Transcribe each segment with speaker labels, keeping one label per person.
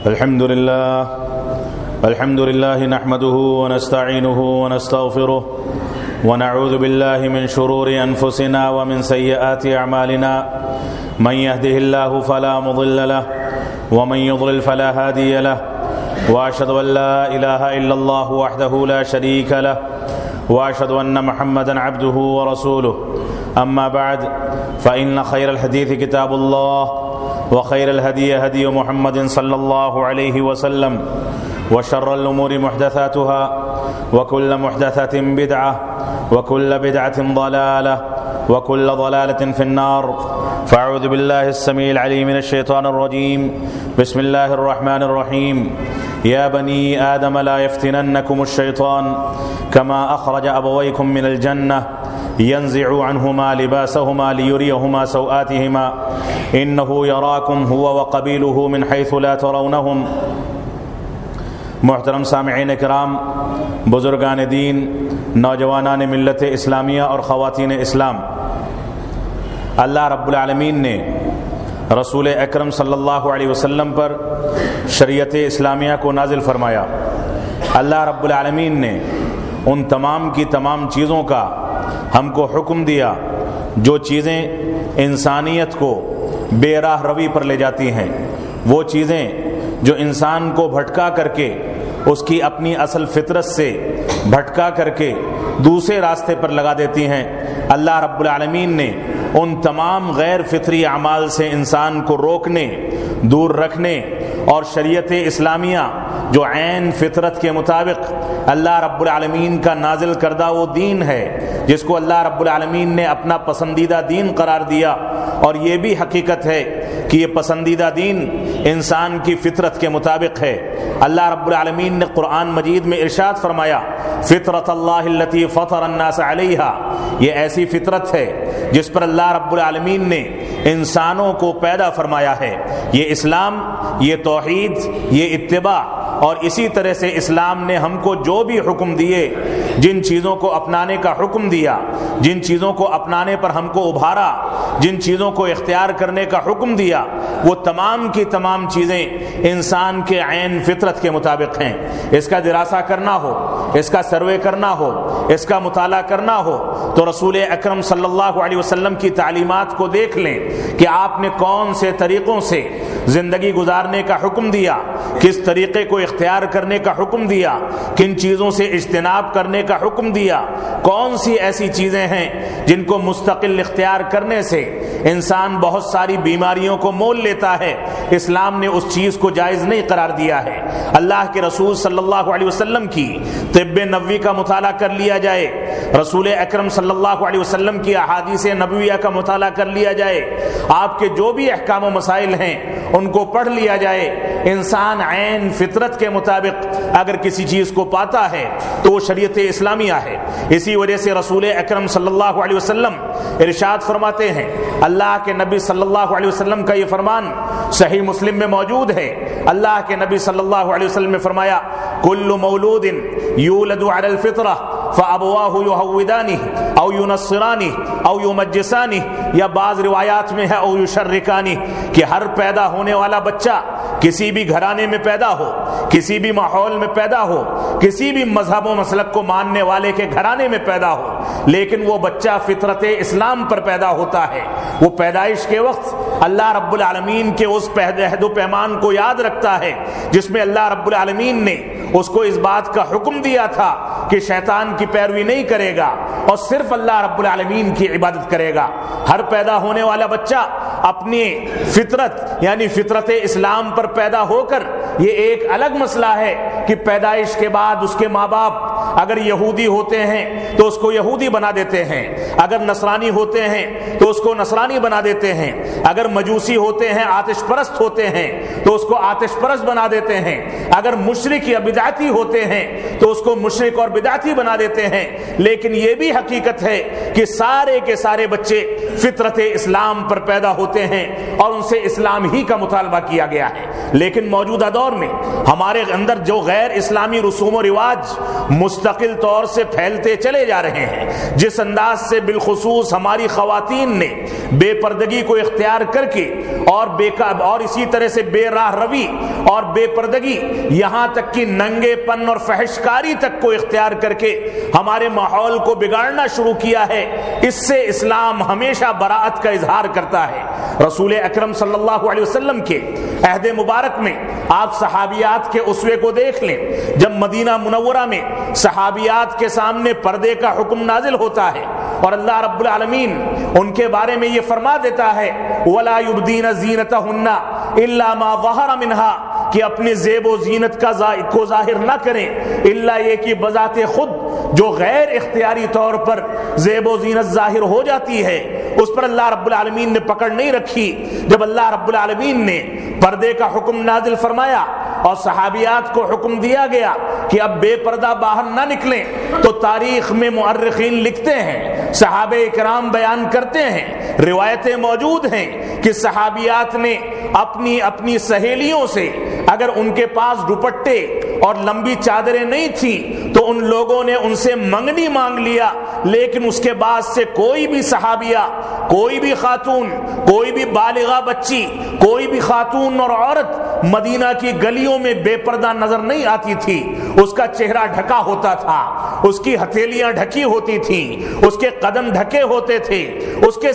Speaker 1: الحمد لله نحمده ونستعينه ونستغفره ونعوذ بالله من شرور أنفسنا ومن سيئات أعمالنا من يهده الله فلا مضل له ومن يضلل فلا هادي له وأشهد أن لا إله إلا الله وحده لا شريك له وأشهد أن محمدا عبده ورسوله أما بعد فإن خير الحديث كتاب الله وخير الهدي هدي محمد صلى الله عليه وسلم وشر الأمور محدثاتها وكل محدثة بدعة وكل بدعة ضلالة وكل ضلالة في النار. فأعوذ بالله السميع العليم من الشيطان الرجيم. بسم الله الرحمن الرحيم. يا بني آدم لا يفتننكم الشيطان كما أخرج أبويكم من الجنة ينزع عنهما لباسهما ليريهما سوآتهما إنه يراكم هو وقبيله من حيث لا ترونهم. محترم سامعین کرام، بزرگان دین، نوجوانان ملت اسلامیہ اور خواتین اسلام، اللہ رب العالمین نے رسول اکرم صلی اللہ علیہ وسلم پر شریعت اسلامیہ کو نازل فرمایا. اللہ رب العالمین نے ان تمام کی تمام چیزوں کا ہم کو حکم دیا جو چیزیں انسانیت کو بے راہ روی پر لے جاتی ہیں، وہ چیزیں جو انسان کو بھٹکا کر کے اس کی اپنی اصل فطرت سے بھٹکا کر کے دوسرے راستے پر لگا دیتی ہیں. اللہ رب العالمین نے ان تمام غیر فطری اعمال سے انسان کو روکنے، دور رکھنے، اور شریعت اسلامیہ جو عین فطرت کے مطابق اللہ رب العالمین کا نازل کردہ وہ دین ہے جس کو اللہ رب العالمین نے اپنا پسندیدہ دین قرار دیا. اور یہ بھی حقیقت ہے کہ یہ پسندیدہ دین انسان کی فطرت کے مطابق ہے. اللہ رب العالمین نے قرآن مجید میں ارشاد فرمایا، فطرت اللہ التی فطر الناس علیہا، یہ ایسی فطرت ہے جس پر اللہ رب العالمین نے انسانوں کو پیدا فرمایا ہے. یہ اسلام، یہ توحید، یہ اتباع، اور اسی طرح سے اسلام نے ہم کو جو بھی حکم دیے، جن چیزوں کو اپنانے کا حکم دیا، جن چیزوں کو اپنانے پر ہم کو ابھارا، جن چیزوں کو اختیار کرنے کا حکم دیا، وہ تمام کی تمام چیزیں انسان کے عین فطرت کے مطابق ہیں. اس کا دراسہ کرنا ہو، اس کا سروے کرنا ہو، اس کا مطالعہ کرنا ہو تو رسول اکرم صلی اللہ علیہ وسلم کی تعلیمات کو دیکھ لیں کہ آپ نے کون سے طریقوں سے زندگی گزارنے کا حکم دیا، کس طریقے کو اختیار کرنے کا حکم دیا، کن چیزوں سے اجتناب کرنے کا حکم دیا، کون سی ایسی چیزیں ہیں جن کو مستقل اختیار کرنے سے انسان بہت ساری بیماریوں کو مول لیتا ہے. اسلام نے اس چیز کو جائز نہیں قرار دیا ہے. اللہ کے رسول صلی اللہ علیہ وسلم کی طب نبوی کا مطالعہ کر لیا جائے، رسول اکرم صلی اللہ علیہ وسلم کی احادیث نبویہ کا مطالعہ کر لیا جائے، آپ کے جو بھی احکام و مسائل ہیں ان کو پڑھ لیا جائے. انسان عین فطرت کے مطابق اگر کسی چیز کو پاتا ہے تو وہ شریعت اسلامیہ ہے. اسی وجہ سے رسول اکرم صلی اللہ علیہ وسلم ارشاد فرماتے ہیں، اللہ کے نبی صلی اللہ علیہ وسلم کا یہ فرمان صحیح مسلم میں موجود ہے. اللہ کے نبی صلی اللہ علیہ وسلم نے فرمایا، کل مولود یولد علی الفطرہ فابواہ یہودانہ او ینصرانہ او یمجسانہ، یا بعض روایات میں ہے او یشرکانہ، کہ ہر پیدا ہونے والا بچہ کسی بھی گھرانے میں پیدا ہو، کسی بھی ماحول میں پیدا ہو، کسی بھی مذہب و مسلک کو ماننے والے کے گھرانے میں پیدا ہو، لیکن وہ بچہ فطرت اسلام پر پیدا ہوتا ہے. وہ پیدائش کے وقت اللہ رب العالمین کے اس عہد و پیمان کو یاد رکھتا ہے جس میں اللہ رب العالمین نے اس کو اس بات کا حکم دیا تھا کہ شیطان کی پیروی نہیں کرے گا اور صرف اللہ رب العالمین کی عبادت کرے گا. ہر پیدا ہونے والا بچہ اپنی فطرت یعنی فطرت اسلام پر پیدا ہو کر، یہ ایک الگ مسئلہ ہے کہ پیدائش کے بعد اس کے ماں باپ اگر یہودی ہوتے ہیں تو اس کو یہودی بنا دیتے ہیں، اگر نصرانی ہوتے ہیں تو اس کو نصرانی بنا دیتے ہیں، اگر مجوسی ہوتے ہیں، آتش پرست ہوتے ہیں تو اس کو آتش پرست بنا دیتے ہیں، اگر مشرک یا بدعتی ہوتے ہیں تو اس کو مشرک اور بدعتی بنا دیتے ہیں. لیکن یہ بھی حقیقت ہے کہ سارے کے سارے بچے فطرت اسلام پر پیدا ہوتے ہیں اور ان سے اسلام ہی کا مطالبہ کیا گیا ہے. لیکن موجودہ دور میں ہمارے اندر جو غیر اسلامی رسوم و رواج مستقل طور سے پھیلتے چلے جا رہے ہیں. جس انداز سے بالخصوص ہماری خواتین نے بے پردگی کو اختیار کر کے اور اسی طرح سے بے راہ روی اور بے پردگی یہاں تک کہ ننگے پن اور فحشکاری تک کو اختیار کر کے ہمارے ماحول کو بگاڑنا شروع کیا ہے، اس سے اسلام ہمیشہ براءت کا اظہار کرتا ہے. رسول اکرم صلی اللہ علیہ وسلم کے عہد مبارک میں آپ صحابیات کے اسوے کو دیکھ لیں. جب مدینہ منورہ میں صحابیات کے سامنے پردے کا حکم نازل ہوتا ہے اور اللہ رب العالمین ان کے بارے میں یہ فرما دیتا ہے وَلَا يُبْدِينَ زِينَتَهُنَّ إِلَّا مَا ظَهَرَ مِنْهَا، کہ اپنے زیب و زینت کو ظاہر نہ کریں الا یہ کہ بذات خود جو غیر اختیاری طور پر زیب و زینت ظاہر ہو جاتی ہے اس پر اللہ رب العالمین نے پکڑ نہیں رکھی. جب اللہ رب العالمین نے پردے کا حکم نازل فرمایا اور صحابیات کو حکم دیا گیا کہ اب بے پردہ باہر نہ نکلیں، تو تاریخ میں مؤرخین لکھتے ہیں، صحابہ کرام بیان کرتے ہیں، روایتیں موجود ہیں کہ صحابیات نے اپنی سہیلیوں سے اگر ان کے پاس دوپٹے اور لمبی چادریں نہیں تھیں تو ان لوگوں نے ان سے منگنی مانگ لیا، لیکن اس کے بعد سے کوئی بھی صحابیہ، کوئی بھی خاتون، کوئی بھی بالغہ بچی، کوئی بھی خاتون اور عورت مدینہ کی گلیوں میں بے پردہ نظر نہیں آتی تھی. اس کا چہرہ ڈھکا ہوتا تھا، اس کی ہتھیلیاں ڈھکی ہوتی تھیں، اس کے قدم ڈھکے ہوتے تھے، اس کے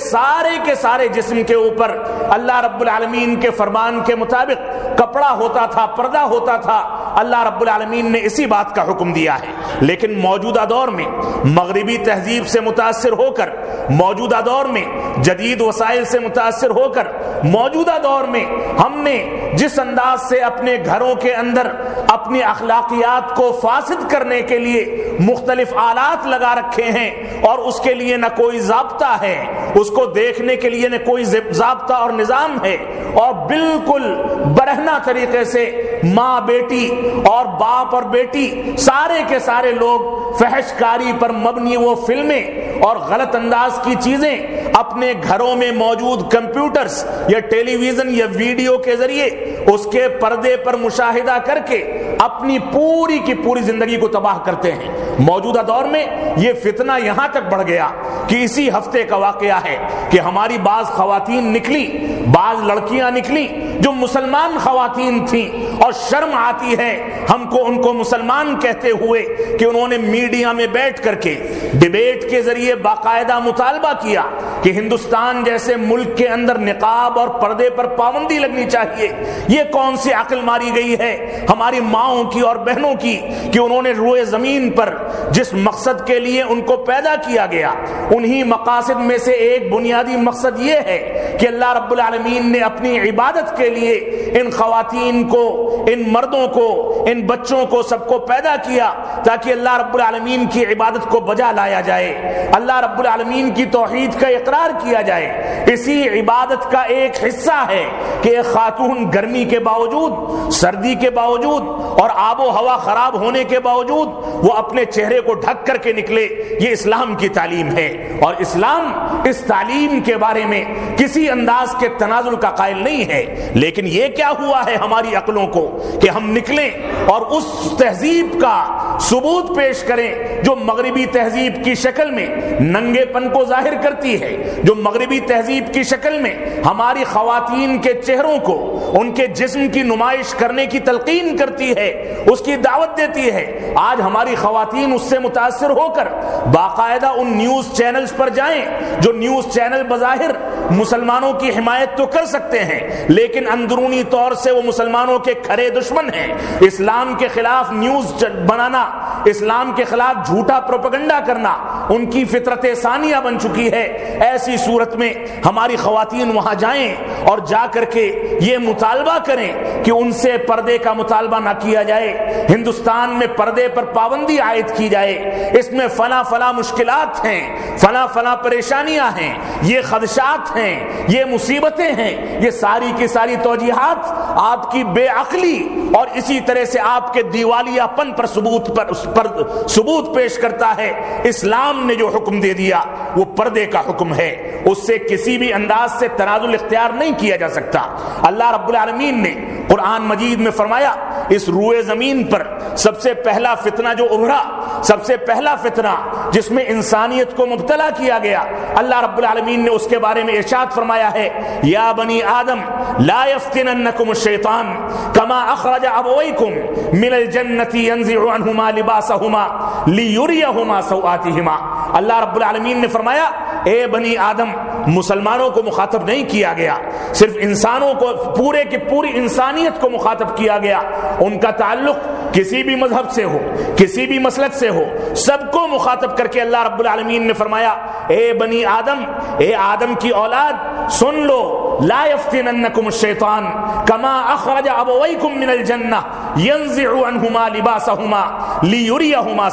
Speaker 1: سارے جسم کے اوپر اللہ رب العالمین کے فرمان کے مطابق کپڑا ہوتا تھا، پردہ ہوتا تھا. اللہ رب العالمین نے اسی بات کا حکم دیا ہے. لیکن موجودہ دور میں مغربی تہذیب سے متاثر ہو کر، موجودہ دور میں جدید وسائل سے متاثر ہو کر، موجودہ دور میں ہم نے جس انداز سے اپنے گھروں کے اندر اپنی اخلاقیات کو فاسد کرنے کے لیے مختلف آلات لگا رکھے ہیں اور اس کے لیے نہ کوئی ضابطہ ہے، اس کو دیکھنے کے لیے نہ کوئی ضابطہ اور نظام ہے، اور بالکل برہنہ طریقے سے ماں بیٹی اور باپ اور بیٹی سارے کے سارے لوگ فحش کاری پر مبنی وہ فلمیں اور غلط انداز کی چیزیں اپنے گھروں میں موجود کمپیوٹرز یا ٹیلی ویژن یا ویڈیو کے ذریعے اس کے پردے پر مشاہدہ کر کے اپنی پوری کی پوری زندگی کو تباہ کرتے ہیں. موجودہ دور میں یہ فتنہ یہاں تک بڑھ گیا کہ اسی ہفتے کا واقعہ ہے کہ ہماری بعض خواتین نکلی، بعض لڑکیاں نکلی جو مسلمان خواتین تھیں، اور شرم آتی ہے ہم کو ان کو مسلمان کہتے ہوئے کہ انہوں نے میڈیا میں بیٹھ کر کے ڈیبیٹ کے ذریعے باقاعدہ مطالبہ کیا کہ ہندوستان جیسے ملک کے اندر نقاب اور پردے پر پابندی لگنی چاہیے. یہ کون سی عقل ماری گئی ہے ہماری ماؤں کی اور بہنوں کی کہ انہوں نے روئے زمین پر جس مقصد کے لیے ان کو پیدا کیا گیا، انہی مقاصد میں سے ایک بنیادی مقصد یہ ہے کہ اللہ رب العالمین نے اپنی عبادت کے لیے ان خواتین کو، ان مردوں کو، ان بچوں کو سب کو پیدا کیا تاکہ اللہ رب العالمین کی عبادت کو بجا لایا جائے، اللہ رب العالمین کی توحید کا اقرار کیا جائے. اسی عبادت کا ایک حصہ ہے کہ ایک خاتون گرمی کے باوجود، سردی کے باوجود اور آب و ہوا خراب ہونے کے باوجود وہ اپنے چہرے کو ڈھک کر کے نکلے. یہ اسلام کی تعلیم ہے، اور اسلام اس تعلیم کے بارے میں کسی انداز کے تنازل کا قائل نہیں ہے. لیکن یہ کیا ہوا ہے ہماری عقلوں کو کہ ہم نکلیں اور اس تہذیب کا ثبوت پیش کریں جو مغربی تہذیب کی شکل میں ننگے پن کو ظاہر کرتی ہے، جو مغربی تہذیب کی شکل میں ہماری خواتین کے چہروں کو، ان کے جسم کی نمائش کرنے کی تلقین کرتی ہے، اس کی دعوت دیتی ہے. آج ہماری خواتین اس سے متاثر ہو کر باقاعدہ ان نیوز چینلز پر جائیں جو نیوز چینل بظاہر مسلمانوں کی حمایت تو کر سکتے ہیں لیکن اندرونی طور سے وہ مسلمانوں کے کھرے دشمن ہیں. اسلام کے خلاف نیوز بنانا، اسلام کے خلاف جھوٹا پروپیگنڈا کرنا ان کی فطرت ثانیہ بن چکی ہے. ایسی صورت میں ہماری خواتین وہاں جائیں اور جا کر کے یہ مطالبہ کریں کہ ان سے پردے کا مطالبہ نہ کیا جائے، ہندوستان میں پردے پر پابندی عائد کی جائے، اس میں فلاں فلاں مشکلات ہیں، فلاں فلاں پریشانیاں ہیں، یہ خدشات ہیں، یہ مصیبتیں ہیں. یہ ساری کی ساری توجیہات آپ کی بے عقلی اور اسی طرح سے آپ کے دیوالیہ پن پر ثبوت پیش کرتا ہے. اسلام اسلام نے جو حکم دے دیا وہ پردے کا حکم ہے، اس سے کسی بھی انداز سے تنازل اختیار نہیں کیا جا سکتا۔ اللہ رب العالمین نے قرآن مجید میں فرمایا اس روئے زمین پر سب سے پہلا فتنہ جو ابھرا، سب سے پہلا فتنہ جس میں انسانیت کو مبتلا کیا گیا، اللہ رب العالمین نے اس کے بارے میں ارشاد فرمایا ہے یا بنی آدم لا یفتننکم الشیطان کما اخرج ابویکم من الجنۃ ینزع عنہما لباسہما لیریہما سوآتہما۔ اللہ رب العالمین نے فرمایا اے بنی آدم، مسلمانوں کو مخاطب نہیں کیا گیا، صرف انسانوں کو، پورے کی پوری انسانیت کو مخاطب کیا گیا، ان کا تعلق کسی بھی مذہب سے ہو، کسی بھی مسلک سے ہو، سب کو مخاطب کر کے اللہ رب العالمین نے فرمایا اے بنی آدم، اے آدم کی اولاد سن لو، لا یفتننکم الشیطان کما اخرج ابویکم من الجنہ ینزع عنہما لباسہما لیریہما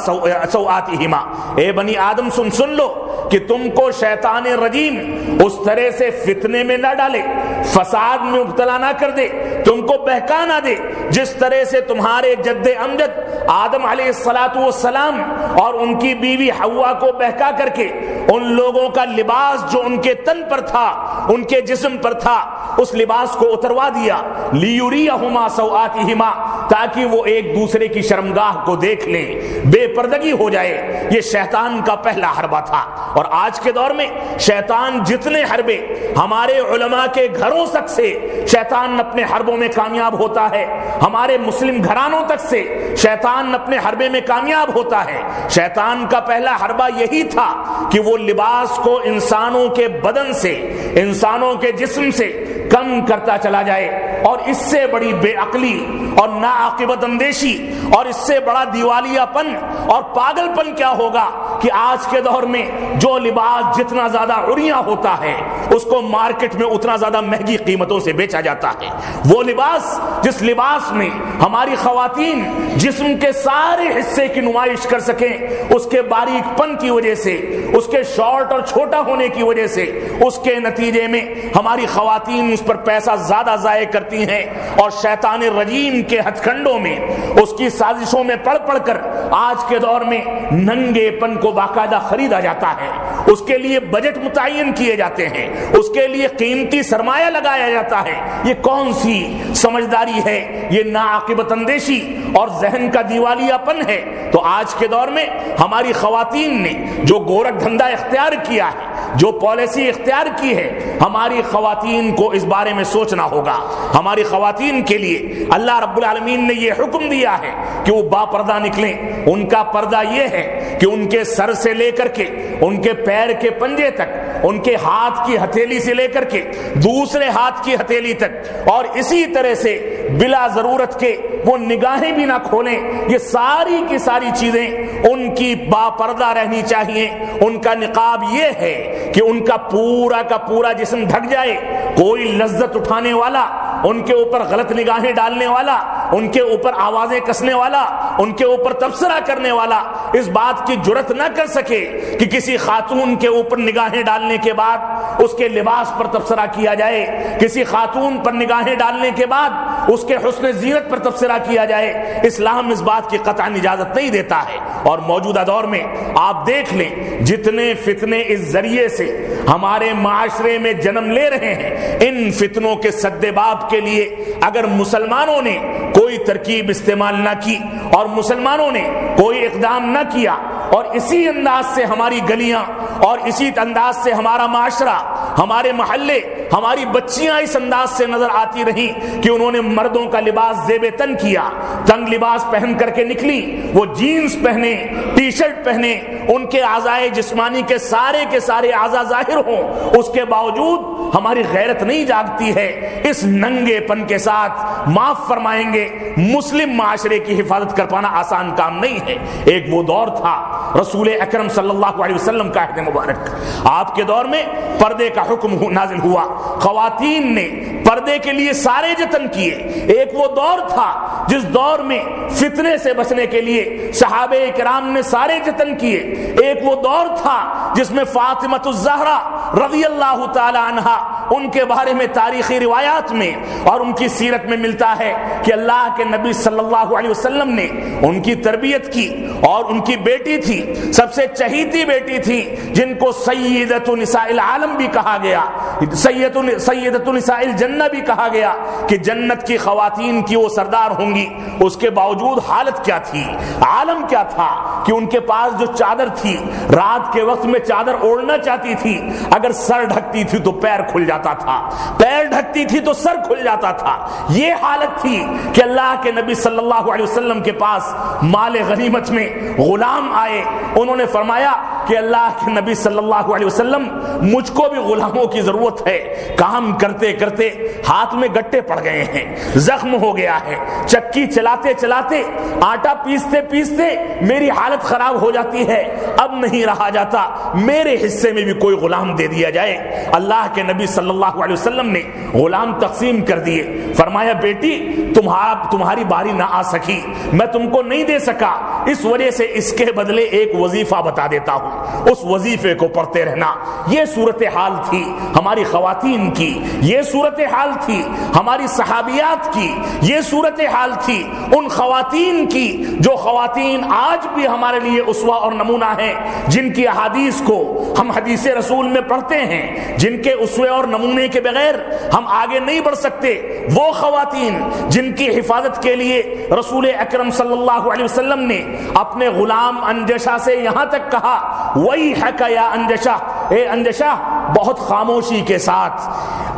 Speaker 1: سوآتہما۔ اے بنی آدم سن لو کہ تم کو شیطان رجیم اس طرح سے فتنے میں نہ ڈالے، فساد میں مبتلا نہ کر دے، تم کو بہکا نہ دے، جس طرح سے تمہارے جد امجد آدم علیہ السلام اور ان کی بیوی حوا کو بہکا کر کے ان لوگوں کا لباس جو ان کے تن پر تھا، ان کے جسم پر تھا، اس لباس کو اتروا دیا، لیریہما سوآتہما، تاکہ وہ ایک دوسرے کی شرمگاہ کو دیکھ لیں، بے پردگی ہو جائے۔ یہ شیطان کا پہلا حربہ تھا، اور آج کے دور میں شیطان جتنے حربے ہمارے علماء کے گھروں تک سے شیطان اپنے حربوں میں کامیاب ہوتا ہے، ہمارے مسلم گھرانوں تک سے شیطان اپنے حربے میں کامیاب ہوتا ہے۔ شیطان کا پہلا حربہ یہی تھا کہ وہ لباس کو انسانوں کے بدن سے، انسانوں کے جسم سے کم کرتا چلا جائے، اور اس سے بڑی بے عقلی اور ناعاقبت اندیشی اور اس سے بڑا دیوالیہ پن اور پاگل پن کیا ہوگا کہ آج کے دور میں جو لباس جتنا زیادہ عریاں ہوتا ہے اس کو مارکیٹ میں اتنا زیادہ مہنگی قیمتوں سے بیچا جاتا ہے۔ وہ لباس جس لباس میں ہماری خواتین جسم کے سارے حصے کی نمائش کر سکیں، اس کے باریک پن کی وجہ سے، اس کے شارٹ اور چھوٹا ہونے کی وجہ سے، اس کے نتیجے میں ہماری خواتین اس پر پیسہ زیادہ ضائع کرتی ہیں، اور شیطان رجیم کے ہتھ کنڈوں میں، اس کی سازشوں میں پڑھ پڑھ کر آج کے دور میں ننگے پن کو باقاعدہ خریدا جاتا ہے، اس کے لیے بجٹ متعین کیے جاتے ہیں، اس کے لیے قیمتی سرمایہ لگایا جاتا ہے۔ یہ کون سی سمجھداری ہے؟ یہ ناعاقبت اندیشی اور ذہن کا دیوالیہ پن ہے۔ تو آج کے دور میں ہماری خواتین نے جو گورکھ دھندا اختیار کیا ہے، جو پالیسی اختیار کی ہے، ہماری خواتین کو اس بارے میں سوچنا ہوگا۔ ہماری خواتین کے لیے اللہ رب العالمین نے یہ حکم دیا ہے کہ وہ با پردہ نکلیں۔ ان کا پردہ یہ ہے کہ ان کے سر سے لے کر کے ان کے پیر کے پنجے تک، ان کے ہاتھ کی ہتھیلی سے لے کر کے دوسرے ہاتھ کی ہتھیلی تک، اور اسی طرح سے بلا ضرورت کے وہ نگاہیں بھی نہ کھولیں، یہ ساری کی ساری چیزیں ان کی با پردہ رہنی چاہیے۔ ان کا نقاب یہ ہے کہ ان کا پورا جسم ڈھک جائے، کوئی لذت اٹھانے والا، ان کے اوپر غلط نگاہیں ڈالنے والا، ان کے اوپر آوازیں کسنے والا، ان کے اوپر تبصرہ کرنے والا اس بات کی جرت نہ کر سکے کہ کسی خاتون کے اوپر نگاہیں ڈالنے کے بعد اس کے لباس پر تبصرہ کیا جائے، کسی خاتون پر نگاہیں ڈالنے کے بعد اس کے حسن زینت پر تبصرہ کیا جائے۔ اسلام اس بات کی قطعاً اجازت نہیں دیتا ہے۔ اور موجودہ دور میں آپ دیکھ لیں جتنے فتنے اس ذریعے سے ہمارے معاشرے میں جنم لے رہے ہیں، ان فتنوں کے سدباب کے لیے اگر مسلمانوں نے کوئی ترکیب استعمال نہ کی اور مسلمانوں نے کوئی اقدام نہ کیا، اور اسی انداز سے ہماری گلیاں اور اسی انداز سے ہمارا معاشرہ، ہمارے محلے، ہماری بچیاں اس انداز سے نظر آتی رہیں کہ انہوں نے مردوں کا لباس زیب تن کیا، تنگ لباس پہن کر کے نکلی، وہ جینز پہنے، ٹی شرٹ پہنے، ان کے اعضائے جسمانی کے سارے اعضاء ظاہر ہوں، اس کے باوجود ہماری غیرت نہیں جاگتی ہے۔ اس ننگے پن کے ساتھ معاف فرمائیں گے، مسلم معاشرے کی حفاظت کر پانا آسان کام نہیں ہے۔ ایک وہ دور تھا رسول اکرم صلی اللہ علیہ وسلم کا عہد مبارک، آپ کے دور میں پردے کا حکم نازل ہوا، خواتین نے پردے کے لیے سارے جتن کیے۔ ایک وہ دور تھا جس دور میں فتنے سے بچنے کے لیے صحابہ کرام نے سارے جتن کیے۔ ایک وہ دور تھا جس میں فاطمہ الزہرا رضی اللہ تعالی عنہا ان کے بارے میں تاریخی روایات میں اور ان کی سیرت میں ملتا ہے کہ اللہ کے نبی صلی اللہ علیہ وسلم نے ان کی تربیت کی، اور ان کی بیٹی تھی، سب سے چہیتی بیٹی تھی، جن کو سیدۃ نساء العالم بھی کہا گیا، سیدۃ نساء الجنہ بھی کہا گیا کہ جنت کی خواتین کی وہ سردار ہوں گی۔ اس کے باوجود حالت کیا تھی، عالم کیا تھا کہ ان کے پاس جو چادر تھی، رات کے وقت میں چادر اوڑھنا چاہتی تھی، اگر سر ڈھکتی تھی تو پیر کھل جاتا تھا، پیر ڈھکتی تھی تو سر کھل جاتا تھا۔ یہ حالت تھی کہ اللہ کے نبی صلی اللہ علیہ وسلم کے پاس مال غنیمت میں غلام آئے، انہوں نے فرمایا کہ اللہ کے نبی صلی اللہ علیہ وسلم مجھ کو بھی غلاموں کی ضرورت ہے، کام کرتے کرتے ہاتھ میں گٹے پڑ گئے ہیں، زخم ہو گیا ہے، چکی چلاتے چلاتے، آٹا پیستے پیستے میری حالت خراب ہو جاتی ہے، اب نہیں رہا جاتا، میرے حصے میں بھی کوئی غلام دے دیا جائے۔ اللہ کے نبی صلی اللہ علیہ وسلم نے غلام تقسیم کر دیے، فرمایا بیٹی تمہاری باری نہ آ سکی، میں تم کو نہیں دے سکا، اس وجہ سے اس کے بدلے ایک وظیفہ بتا دیتا ہوں، اس وظیفے کو پڑھتے رہنا۔ یہ صورتحال تھی ہماری خواتین کی، یہ صورتحال تھی ہماری صحابیات کی، یہ صورتحال تھی ان خواتین کی جو خواتین آج بھی ہمارے لیے اسوہ اور نمونہ ہیں، جن کی احادیث کو ہم حدیث رسول میں پڑھتے ہیں، جن کے اسوے اور نمونے کے بغیر ہم آگے نہیں بڑھ سکتے۔ وہ خواتین جن کی حفاظت کے لیے رسول اکرم صلی اللہ علیہ وسلم نے اپنے غلام انجشہ سے یہاں تک کہا وَيْحَكَ يَا انجشہ، اے انجشہ بہت خاموشی کے ساتھ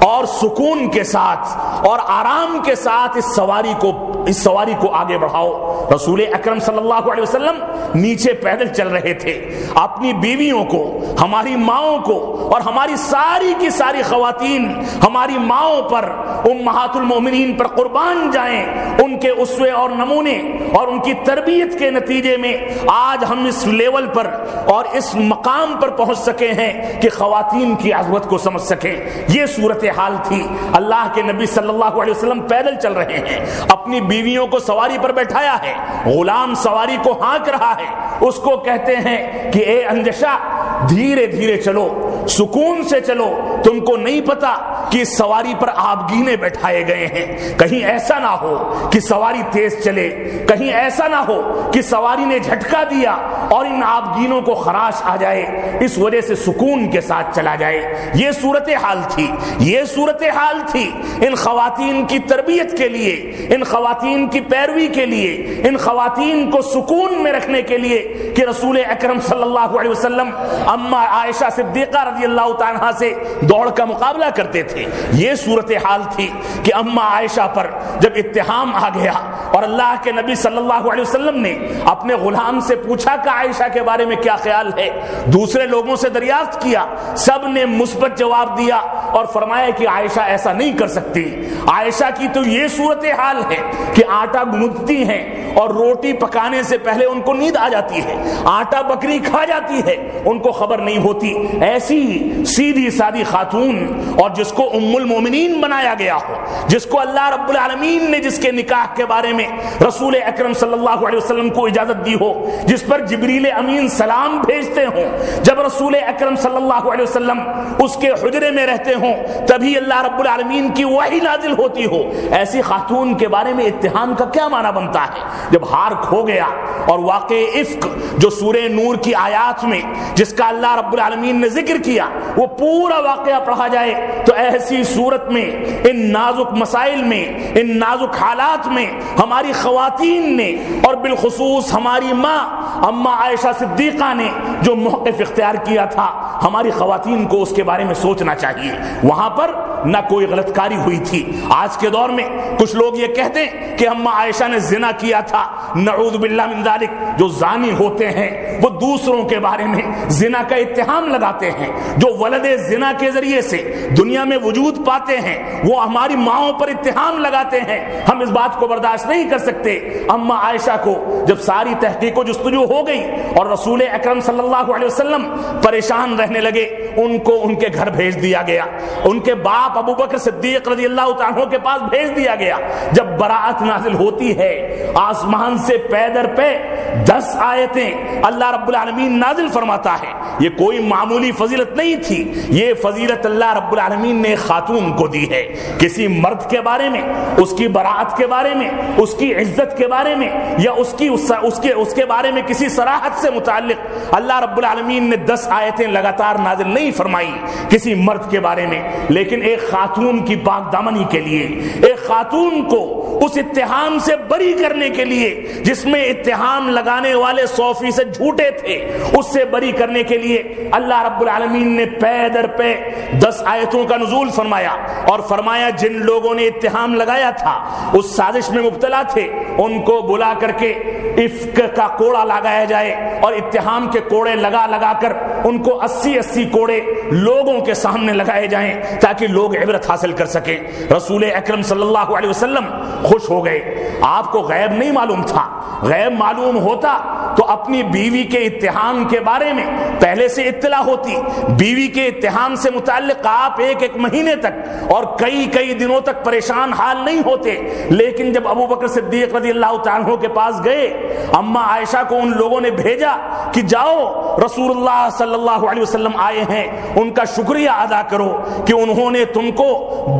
Speaker 1: اور سکون کے ساتھ اور آرام کے ساتھ اس سواری کو آگے بڑھاؤ۔ رسول اکرم صلی اللہ علیہ وسلم نیچے پیدل چل رہے تھے، اپنی بیویوں کو، ہماری ماؤں کو اور ہماری ساری کی ساری خواتین ہماری ماؤں پر، امہات المومنین پر قربان جائیں، ان کے اسوے اور نمونے اور ان کی تربیت کے نتیجے میں آج ہم اس لیول پر اور اس مقام پر پہنچ سکے ہیں کہ خواتین کی عظمت کو سمجھ سکیں۔ یہ صورتحال تھی۔ اللہ کے نبی صلی اللہ علیہ وسلم پیدل چل رہے ہیں، اپنی بیویوں کو سواری پر بیٹھایا ہے، غلام سواری کو ہانک رہا ہے، اس کو کہتے ہیں کہ اے انجشہ دھیرے دھیرے چلو، سکون سے چلو، تم کو نہیں پتا کہ اس سواری پر آبگینے بیٹھائے گئے ہیں، کہیں ایسا نہ ہو کہ سواری تیز چلے، کہیں ایسا نہ ہو کہ سواری نے جھٹکا دیا اور ان آبگینوں کو خراش آ جائے، اس وجہ سے سکون کے ساتھ چلا جائے۔ یہ صورتحال تھی، یہ صورتحال تھی ان خواتین کی تربیت کے لیے، ان خواتین کی پیروی کے لیے، ان خواتین کو سکون میں رکھنے کے لیے کہ رسول اکرم صلی اللہ علیہ وسلم اما عائشہ صدیقہ رضی اللہ تعالیٰ سے دوڑ کا مقابلہ کرتے تھے۔ یہ صورتحال تھی کہ اما عائشہ پر جب اتہام آ گیا اور اللہ کے نبی صلی اللہ علیہ وسلم نے اپنے غلام سے پوچھا کہ عائشہ کے بارے میں کیا خیال ہے، دوسرے لوگوں سے دریافت کیا، سب نے مثبت جواب دیا اور فرمایا کہ عائشہ ایسا نہیں کر سکتی۔ عائشہ کی تو یہ صورتحال ہے کہ آٹا گوندتی ہیں اور روٹی پکانے سے پہلے ان کو نیند آ جاتی ہے، آٹا بکری کھا جاتی ہے، ان کو خبر نہیں ہوتی۔ ایسی سیدھی سادی خاتون، اور جس کو ام المومنین بنایا گیا ہو، جس کو اللہ رب العالمین نے جس کے نکاح کے بارے میں رسول اکرم صلی اللہ علیہ وسلم کو اجازت دی ہو، جس پر جبریل امین سلام بھیجتے ہوں، جب رسول اکرم صلی اللہ علیہ وسلم اس کے حجرے میں رہتے ہوں تبھی اللہ رب العالمین کی وحی نازل ہوتی ہو، ایسی خاتون کے بارے میں اتہام کا کیا معنی بنتا ہے؟ جب ہار کھو گیا اور واقع افک جو سورہ نور کی آیات میں جس کا اللہ رب العالمین نے ذکر کیا وہ پورا واقعہ پڑھا جائے تو ایسی صورت میں، ان نازک مسائل میں، ان نازک حالات میں ہماری خواتین نے اور بالخصوص ہماری ماں اما عائشہ صدیقہ نے جو موقف اختیار کیا تھا، ہماری خواتین کو اس کے بارے میں سوچنا چاہیے۔ وہاں پر نہ کوئی غلط کاری ہوئی تھی۔ آج کے دور میں کچھ لوگ یہ کہتے ہیں کہ اما عائشہ نے زنا کیا تھا، نعوذ باللہ من ذالک۔ جو زانی ہوتے ہیں وہ دوسروں کے بارے میں زنا کا اتہام لگاتے ہیں، جو ولد زنا کے ذریعے سے دنیا میں وجود پاتے ہیں وہ ہماری ماؤں پر اتہام لگاتے ہیں۔ ہم اس بات کو برداشت نہیں کر سکتے۔ اما عائشہ کو جب ساری تحقیق و جستجو ہو گئی اور رسول اکرم صلی اللہ علیہ وسلم پریشان رہے رہنے لگے ان کو ان کے گھر بھیج دیا گیا، ان کے باپ ابو بکر صدیق رضی اللہ تعالیٰ عنہ کے پاس بھیج دیا گیا۔ جب براءت نازل ہوتی ہے آسمان سے پے در پے 10 آیتیں اللہ رب العالمین نازل فرماتا ہے۔ یہ کوئی معمولی فضیلت نہیں تھی، یہ فضیلت اللہ رب العالمین نے خاتون کو دی ہے۔ کسی مرد کے بارے میں، اس کی براءت کے بارے میں، اس کی عزت کے بارے میں، یا اس کے بارے میں کسی صراحت سے متعلق اللہ رب العالمین نے 10 آیتیں لگاتار نازل نہیں فرمائی کسی مرد کے بارے میں، لیکن ایک خاتون کی پاک دامنی کے لیے، ایک خاتون کو اس اتہام سے بری کرنے کے لیے جس میں اتہام لگانے والے 100% جھوٹے تھے، اس سے بری کرنے کے لیے اللہ رب العالمین نے پے در پے 10 آیتوں کا نزول فرمایا، اور فرمایا جن لوگوں نے اتہام لگایا تھا، اس سازش میں مبتلا تھے، ان کو بلا کر کے افک کا کوڑا لگایا جائے، اور اتہام کے کوڑے لگا لگا کر ان کو 80 کوڑے لوگوں کے سامنے لگائے جائیں تاکہ لوگ عبرت حاصل کر سکیں۔ رسول اکرم صلی اللہ علیہ وسلم خوش ہو گئے۔ آپ کو غیب نہیں معلوم تھا، غیب معلوم ہوتا تو اپنی بیوی کے اتہام کے بارے میں پہلے سے اطلاع ہوتی، بیوی کے اتہام سے متعلق آپ ایک مہینے تک اور کئی دنوں تک پریشان حال نہیں ہوتے، لیکن جب ابو بکر صدیق رضی اللہ تعالیٰ کے پاس گئے، اما عائشہ کو ان لوگوں نے بھیجا کہ جاؤ رسول اللہ صلی اللہ علیہ وسلم آئے ہیں، ان کا شکریہ ادا کرو کہ انہوں نے تم کو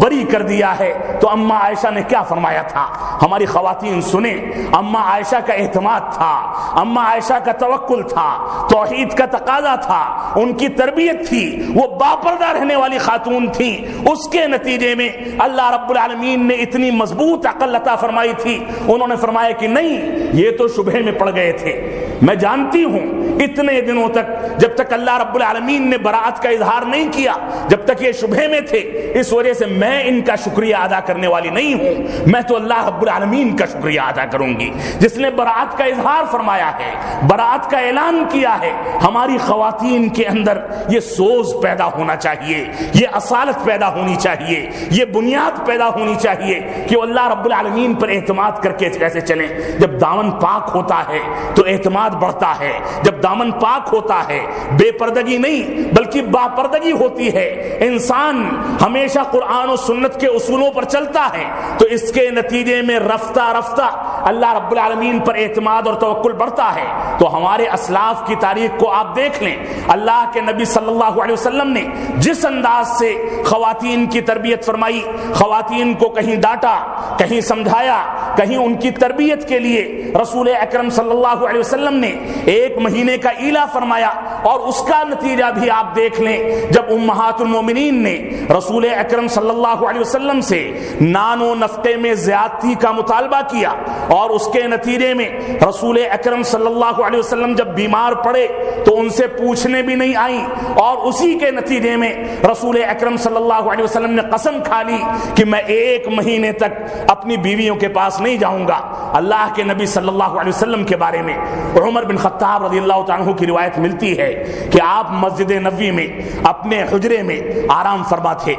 Speaker 1: بری کر دیا ہے۔ تو اما عائشہ نے کیا فرمایا تھا؟ ہماری خواتین سنیں، اما عائشہ کا اعتماد تھا، اما عائشہ کا توکل تھا، توحید کا تقاضا تھا، ان کی تربیت تھی، وہ باپردہ رہنے والی خاتون تھی، اس کے نتیجے میں اللہ رب العالمین نے اتنی مضبوط عقل عطا فرمائی تھی۔ انہوں نے فرمایا کہ نہیں، یہ تو شبہے میں پڑ گئے تھے، میں جانتی ہوں اتنے دنوں تک جب تک اللہ رب العالمین نے براءت کا اظہار نہیں کیا، جب تک یہ شبہے میں تھے، اس وجہ سے میں ان کا شکریہ ادا کرنے والی نہیں ہوں، میں تو اللہ رب العالمین کا شکریہ ادا کروں گی جس نے براءت کا اظہار فرمایا ہے، براءت کا اعلان کیا ہے۔ ہماری خواتین کے اندر یہ سوز پیدا ہونا چاہیے، یہ اصالت پیدا ہونی چاہیے، یہ بنیاد پیدا ہونی چاہیے کہ وہ اللہ رب العالمین پر اعتماد کر کے کیسے چلیں۔ جب دامن پاک ہوتا ہے تو اعتماد بڑھتا ہے، جب دامن پاک ہوتا ہے بے پردگی نہیں بلکہ با پردگی ہوتی ہے، انسان ہمیشہ قرآن و سنت کے اصولوں پر چلتا ہے، تو اس کے نتیجے میں رفتہ رفتہ اللہ رب العالمین پر اعتماد اور توکل بڑھتا ہے۔ تو ہمارے اسلاف کی تاریخ کو آپ دیکھ لیں، اللہ کے نبی صلی اللہ علیہ وسلم نے جس انداز سے خواتین کی تربیت فرمائی، خواتین کو کہیں ڈانٹا، کہیں سمجھایا، کہیں ان کی تربیت کے لیے رسول اکرم صلی اللہ علیہ وسلم نے 1 مہینے کا ایلا فرمایا، اور اس کا نتیجہ بھی آپ دیکھ لیں جب امہات المومنین نے رسول اکرم صلی اللہ علیہ وسلم سے نان و نفقے میں زیادتی کا مطالبہ کیا، اور اس کے نتیجے میں رسول اکرم صلی اللہ علیہ وسلم جب بیمار پڑے تو ان سے پوچھنے بھی نہیں آئیں، اور اسی کے نتیجے میں رسول اکرم صلی اللہ علیہ وسلم نے قسم کھا لی کہ میں 1 مہینے تک اپنی بیویوں کے پاس نہیں جاؤں گا۔ اللہ کے نبی صلی اللہ علیہ وسلم کے بارے میں عمر بن خطاب رضی اللہ تعالیٰ عنہ کی روایت ملتی ہے کہ آپ مسجد نبوی میں اپنے حجرے میں آرام فرما تھے۔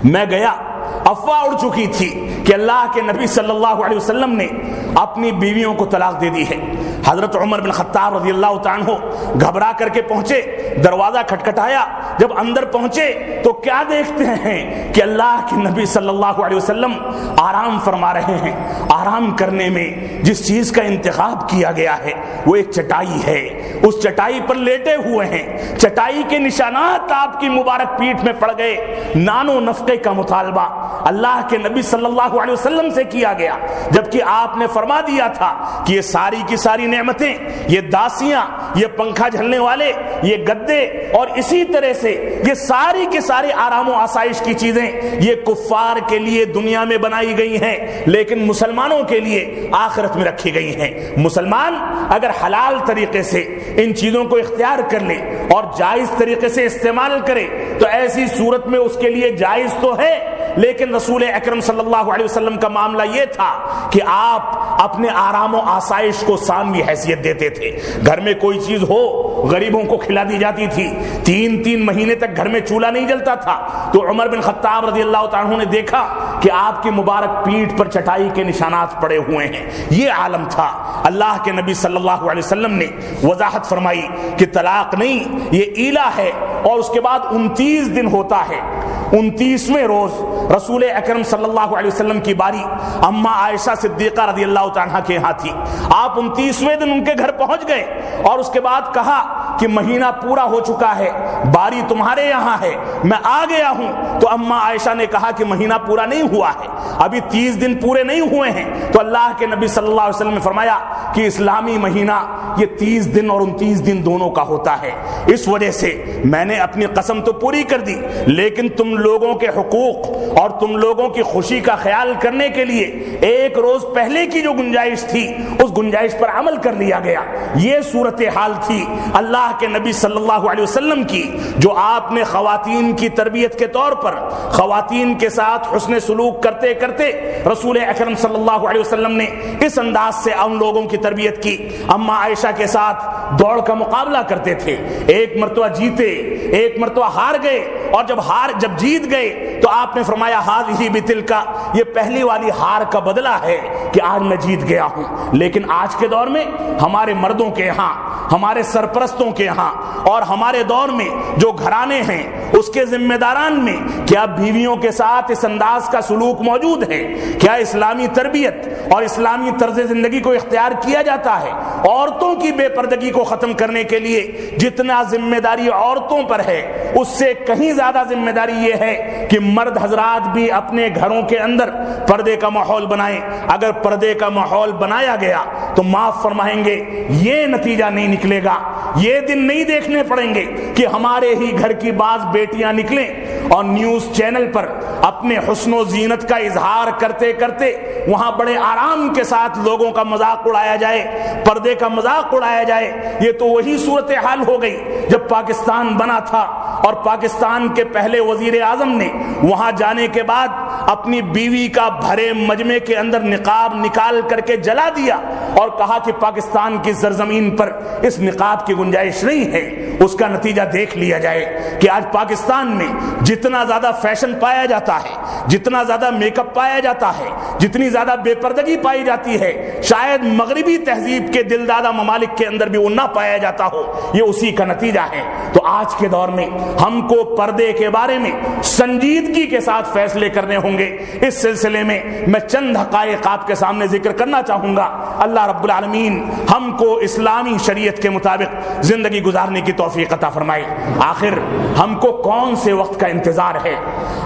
Speaker 1: میں گیا، افواہ اڑ چکی تھی کہ اللہ کے نبی صلی اللہ علیہ وسلم نے اپنی بیویوں کو طلاق دے دی ہے۔ حضرت عمر بن خطاب رضی اللہ تعالیٰ عنہ گھبرا کر کے پہنچے، دروازہ کھٹکھٹایا، جب اندر پہنچے تو کیا دیکھتے ہیں کہ اللہ کے نبی صلی اللہ علیہ وسلم آرام فرما رہے ہیں۔ آرام کرنے میں جس چیز کا انتخاب کیا گیا ہے وہ ایک چٹائی ہے، اس چٹائی پر لیٹے ہوئے ہیں، چٹائی کے نشانات آپ کی مبارک پیٹھ میں پڑ گئے۔ نان و نفقے کا مطالبہ اللہ کے نبی صلی اللہ علیہ وسلم سے کیا گیا، جبکہ آپ نے فرما دیا تھا کہ یہ ساری کی ساری نعمتیں، یہ داسیاں، یہ پنکھا جھلنے والے، یہ گدے، اور اسی طرح سے یہ ساری کے سارے آرام و آسائش کی چیزیں یہ کفار کے لیے دنیا میں بنائی گئی ہیں، لیکن مسلمانوں کے لیے آخرت میں رکھی گئی ہیں۔ مسلمان اگر حلال طریقے سے ان چیزوں کو اختیار کر لے اور جائز طریقے سے استعمال کرے تو ایسی صورت میں اس کے لیے جائز تو ہے، لیکن رسول اکرم صلی اللہ علیہ وسلم کا معاملہ یہ تھا کہ آپ اپنے آرام و آسائش کو ثانوی حیثیت دیتے تھے۔ گھر میں کوئی چیز ہو غریبوں کو کھلا دی جاتی تھی، 3 مہینے تک گھر میں چولہا نہیں جلتا تھا، تو عمر بن خطاب رضی اللہ تعالیٰ عنہ نے دیکھا
Speaker 2: کہ آپ کی مبارک پیٹھ پر چٹائی کے نشانات پڑے ہوئے ہیں. یہ عالم تھا. اللہ کے نبی صلی اللہ علیہ وسلم نے وضاحت فرمائی کہ طلاق نہیں، یہ ایلا ہے، اور اس کے بعد 29 دن ہوتا ہے. 29ویں روز رسول اکرم صلی اللہ علیہ وسلم کی باری اماں عائشہ صدیقہ رضی اللہ تعالیٰ کے ہاں تھی. آپ 29ویں دن ان کے گھر پہنچ گئے اور اس کے بعد کہا کہ مہینہ پورا ہو چکا ہے، باری تمہارے یہاں ہے، میں آ گیا ہوں. تو اماں عائشہ نے کہا کہ مہینہ پورا نہیں ہوا ہے، ابھی 30 دن پورے نہیں ہوئے ہیں. تو اللہ کے نبی صلی اللہ علیہ وسلم نے فرمایا کہ اسلامی مہینہ یہ 30 دن اور 29 دن دونوں کا ہوتا ہے. اس وجہ سے میں نے اپنی قسم تو پوری کر دی، لیکن تم لوگوں کے حقوق اور تم لوگوں کی خوشی کا خیال کرنے کے لیے ایک روز پہلے کی جو گنجائش تھی اس گنجائش پر عمل کر لیا گیا. یہ صورتحال تھی اللہ کے نبی صلی اللہ علیہ وسلم کی، جو آپ نے خواتین کی تربیت کے طور پر خواتین کے ساتھ حسن سلوک کرتے کرتے رسول اکرم صلی اللہ علیہ وسلم نے اس انداز سے ان لوگوں کی تربیت کی. اماں عائشہ کے ساتھ دوڑ کا مقابلہ کرتے تھے، ایک مرتبہ جیتے، ایک مرتبہ ہار گئے، اور جب جیت گئے تو آپ نے فرمایا ہذہ بتلک، یہ پہلی والی ہار کا بدلہ ہے کہ آج میں جیت گیا ہوں. لیکن آج کے دور میں ہمارے مردوں کے ہاں، ہمارے سرپرستوں کے ہاں اور ہمارے دور میں جو گھرانے ہیں اس کے ذمہ داران میں کیا بیویوں کے ساتھ اس انداز کا سلوک موجود ہے؟ کیا اسلامی تربیت اور اسلامی طرز زندگی کو اختیار کیا جاتا ہے؟ عورتوں کی بے پردگی کو ختم کرنے کے لیے جتنا ذمہ داری عورتوں پر ہے اس سے کہیں زیادہ ذمہ داری یہ ہے کہ مرد حضرات بھی اپنے گھروں کے اندر پردے کا ماحول بنائیں. اگر پردے کا ماحول بنایا گیا تو معاف فرمائیں گے یہ نتیجہ نہیں نکلے گا، یہ دن نہیں دیکھنے پڑیں گے کہ ہمارے ہی گھر کی بعض بیٹیاں نکلیں اور نیوز چینل پر اپنے حسن و زینت کا اظہار کرتے کرتے وہاں بڑے آرام کے ساتھ لوگوں کا مذاق اڑایا جائے، پردے کا مذاق اڑایا جائے. یہ تو وہی صورتحال ہو گئی جب پاکستان بنا تھا اور پاکستان کے پہلے وزیر اعظم نے وہاں جانے کے بعد اپنی بیوی کا بھرے مجمع کے اندر نقاب نکال کر کے جلا دیا اور کہا کہ پاکستان کی سرزمین پر اس نقاب کی گنجائش نہیں ہے. اس کا نتیجہ دیکھ لیا جائے کہ آج پاکستان میں جتنا زیادہ فیشن پایا جاتا ہے، جتنا زیادہ میک اپ پایا جاتا ہے، جتنی زیادہ بے پردگی پائی جاتی ہے، شاید مغربی تہذیب کے دلدادہ ممالک کے اندر بھی وہ نہ پایا جاتا ہو. یہ اسی کا نتیجہ ہے. تو آج کے دور میں ہم کو پردے کے بارے میں سنجیدگی کے ساتھ فیصلے کرنے ہوں گے. اس سلسلے میں میں چند حقائق آپ کے سامنے ذکر کرنا چاہوں گا. اللہ رب العالمین ہم کو اسلامی شریعت کے مطابق زندگی گزارنے کی توفیق عطا فرمائے. آخر ہم کو کون سے وقت کا انتظار ہے؟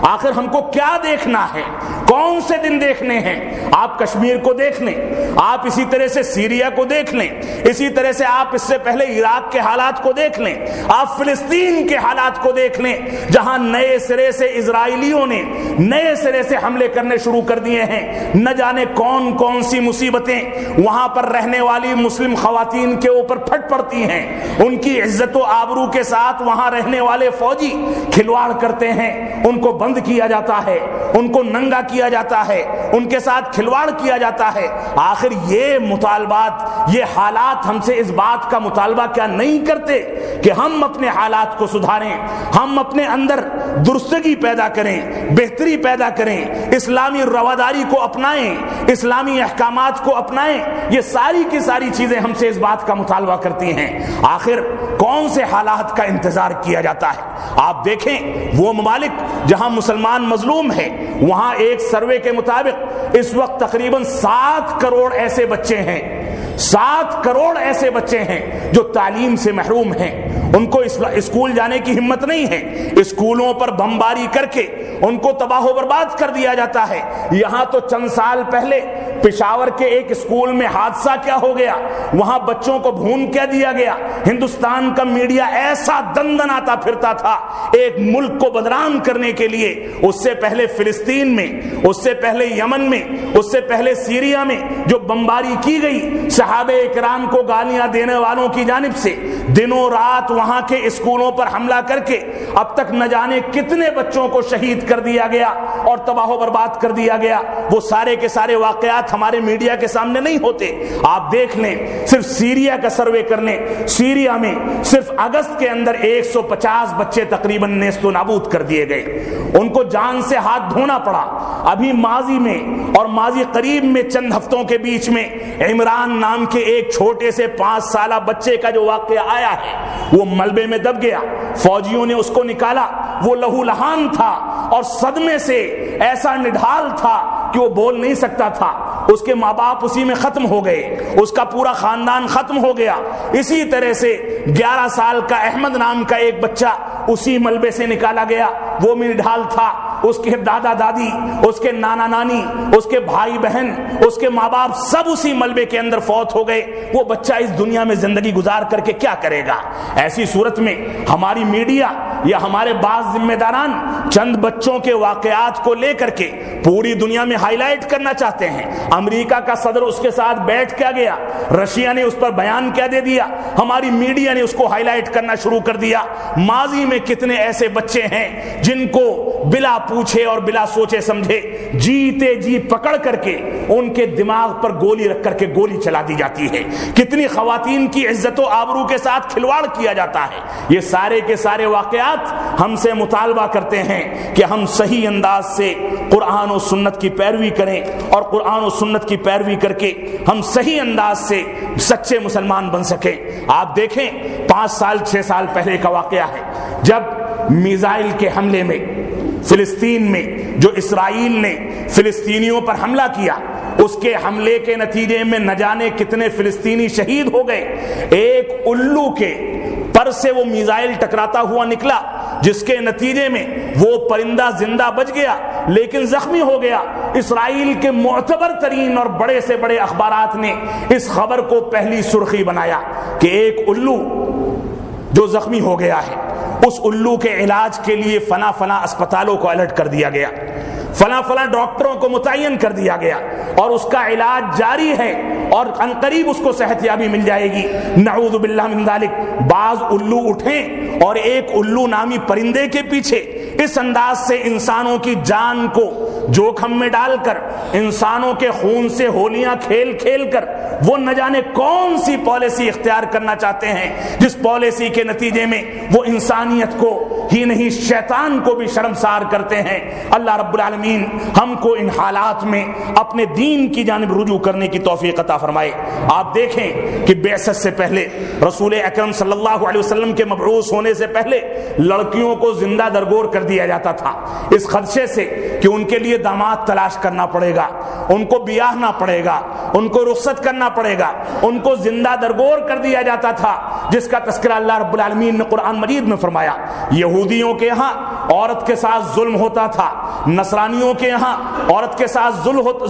Speaker 2: آخر ہم کو کیا دیکھنا ہے؟ کون سے دن دیکھنے ہیں؟ آپ کشمیر کو دیکھ لیں، آپ اسی طرح سے سیریا کو دیکھ لیں، اسی طرح سے آپ اس سے پہلے عراق کے حالات کو دیکھ لیں، آپ فلسطین کے حالات کو دیکھ لیں جہاں نئے سرے سے اسرائیلیوں نے نئے سرے سے حملے کرنے شروع کر دیے ہیں. نہ جانے کون کون سی مصیبتیں وہاں پر رہنے والی مسلم خواتین کے اوپر پھٹ پڑتی ہیں. ان کی عزت و آبرو کے ساتھ وہاں رہنے والے فوجی کھلواڑ کرتے ہیں، ان کو بند کیا جاتا ہے، ان کو ننگا کیا جاتا ہے، ان کے ساتھ کھلواڑ کیا جاتا ہے. آخر یہ مطالبات، یہ حالات ہم سے اس بات کا مطالبہ کیا نہیں کرتے کہ ہم اپنے حالات کو سدھاریں، ہم اپنے اندر درستگی پیدا کریں، بہتری پیدا کریں، اسلامی رواداری کو اپنائیں، اسلامی احکامات کو اپنائیں. یہ ساری کی ساری چیزیں ہم سے اس بات کا مطالبہ کرتی ہیں. آخر کون سے حالات کا انتظار کیا جاتا ہے؟ آپ دیکھیں وہ ممالک جہاں مسلمان مظلوم ہے وہاں ایک سروے کے مطابق اس وقت تقریباً 7 کروڑ ایسے بچے ہیں، 7 کروڑ ایسے بچے ہیں جو تعلیم سے محروم ہیں. ان کو اسکول جانے کی ہمت نہیں ہے، اسکولوں پر بمباری کر کے ان کو تباہ و برباد کر دیا جاتا ہے. یہاں تو چند سال پہلے پشاور کے ایک اسکول میں حادثہ کیا ہو گیا، وہاں بچوں کو بھون کیا دیا گیا. ہندوستان کا میڈیا ایسا دندناتا پھرتا تھا ایک ملک کو بدنام کرنے کے لیے. اس سے پہلے فلسطین میں، اس سے پہلے یمن میں، اس سے پہلے سیریا میں جو بمباری کی گئی صحابہ کرام کو گالیاں دینے والوں کی جانب سے، دنوں رات وہاں کے اسکولوں پر حملہ کر کے اب تک نہ جانے کتنے بچوں کو شہید کر دیا گیا اور تباہ و برباد کر دیا گیا، وہ سارے کے سارے واقعات ہمارے میڈیا کے سامنے نہیں ہوتے۔ آپ دیکھ لیں، صرف سیریا کا سروے کر لیں، سیریا میں صرف اگست کے اندر 150 بچے تقریباً نیست و نابود کر دیے گئے، ان کو جان سے ہاتھ دھونا پڑا۔ ابھی ماضی میں اور ماضی قریب میں چند ہفتوں کے بیچ میں عمران نام کے ایک چھوٹے سے 5 سالہ بچے کا جو واقعہ آیا ہے، وہ ملبے میں دب گیا، فوجیوں نے اس کو نکالا، وہ لہو لہان تھا اور صدمے سے ایسا نڈھال تھا کہ وہ بول نہیں سکتا تھا۔ اس کے ماں باپ اسی میں ختم ہو گئے، اس کا پورا خاندان ختم ہو گیا۔ اسی طرح سے 11 سال کا احمد نام کا ایک بچہ اسی ملبے سے نکالا گیا، وہ بھی نڈھال تھا۔ اس کے دادا دادی، اس کے نانا نانی، اس کے بھائی بہن، اس کے ماں باپ سب اسی ملبے کے اندر فوت ہو گئے۔ وہ بچہ اس دنیا میں زندگی گزار کر کے کیا کرے گا؟ ایسی صورت میں ہماری میڈیا یا ہمارے بعض ذمہ داران چند بچوں کے واقعات کو لے کر کے پوری دنیا میں ہائی لائٹ کرنا چاہتے ہیں۔ امریکہ کا صدر اس کے ساتھ بیٹھ کیا گیا، رشیا نے اس پر بیان کیا دے دیا، ہماری میڈیا نے اس کو ہائی لائٹ کرنا شروع کر دیا۔ ماضی میں کتنے ایسے بچے ہیں جن کو بلا پوچھے اور بلا سوچے سمجھے جیتے جی پکڑ کر کے ان کے دماغ پر گولی رکھ کر کے گولی چلا دی جاتی ہے، کتنی خواتین کی عزت و آبرو کے ساتھ کھلواڑ کیا جاتا ہے۔ یہ سارے کے سارے واقعات ہم سے مطالبہ کرتے ہیں کہ ہم صحیح انداز سے قرآن و سنت کی پیروی کریں اور قرآن و سنت کی پیروی کر کے ہم صحیح انداز سے سچے مسلمان بن سکیں۔ آپ دیکھیں 5 سال 6 سال پہلے کا واقعہ ہے، جب میزائل کے حملے میں فلسطین میں جو اسرائیل نے فلسطینیوں پر حملہ کیا، اس کے حملے کے نتیجے میں نہ جانے کتنے فلسطینی شہید ہو گئے۔ ایک الو کے پر سے وہ میزائل ٹکراتا ہوا نکلا، جس کے نتیجے میں وہ پرندہ زندہ بچ گیا لیکن زخمی ہو گیا۔ اسرائیل کے معتبر ترین اور بڑے سے بڑے اخبارات نے اس خبر کو پہلی سرخی بنایا کہ ایک الو جو زخمی ہو گیا ہے، اس الو کے علاج کے لیے فلاں فلاں اسپتالوں کو الرٹ کر دیا گیا، فلاں فلاں ڈاکٹروں کو متعین کر دیا گیا اور اس کا علاج جاری ہے اور عنقریب اس کو صحت یابی مل جائے گی۔ نعوذ باللہ من ذالک۔ بعض الو اٹھیں اور ایک الو نامی پرندے کے پیچھے اس انداز سے انسانوں کی جان کو جوخم میں ڈال کر، انسانوں کے خون سے ہولیاں کھیل کھیل کر وہ نہ جانے کون سی پالیسی اختیار کرنا چاہتے ہیں، جس پالیسی کے نتیجے میں وہ انسانیت کو ہی نہیں شیطان کو بھی شرمسار کرتے ہیں۔ اللہ رب العالمین ہم کو ان حالات میں اپنے دین کی جانب رجوع کرنے کی توفیق عطا فرمائے۔ آپ دیکھیں کہ بعثت سے پہلے رسول اکرم صلی اللہ علیہ وسلم کے مبعوث ہونے سے پہلے لڑکیوں کو زندہ درگور کر دیا جاتا تھا، اس خدشے سے کہ ان کے لیے داماد تلاش کرنا پڑے گا، ان کو بیاہنا پڑے گا، ان کو رخصت کرنا پڑے گا، ان کو زندہ درگور کر دیا جاتا تھا، جس کا تذکرہ اللہ رب العالمین نے قرآن مجید میں فرمایا۔ یہودیوں کے ہاں عورت کے ساتھ ظلم ہوتا تھا، نصرانیوں کے یہاں عورت کے ساتھ